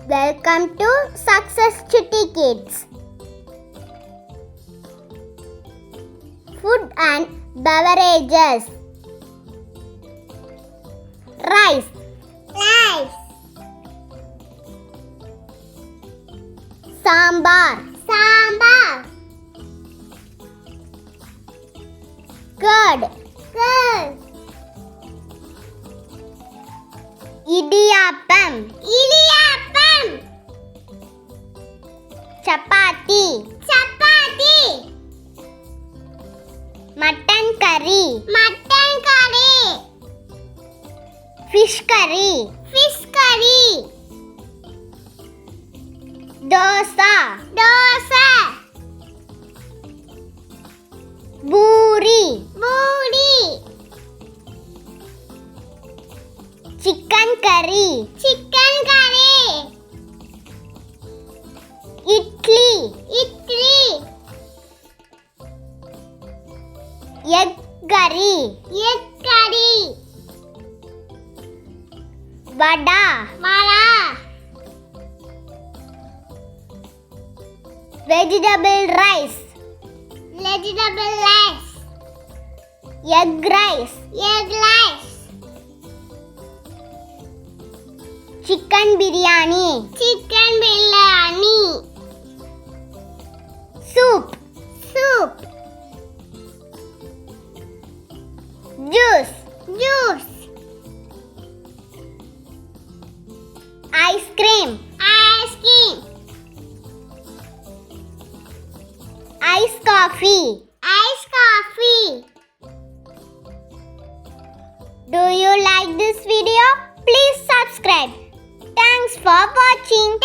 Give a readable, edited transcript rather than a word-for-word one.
Welcome to SuccessChuttiKids. Food and beverages. Rice. Sambar. Curd. Idiyappam. Chapati. Mutton curry. Fish curry. Dosa. Buri. Chicken curry. Idli. Egg curry. Vada. Vegetable rice. Egg rice. Chicken biryani. Soup. Juice. Ice cream. Ice coffee. Do you like this video? Please subscribe. Thanks for watching.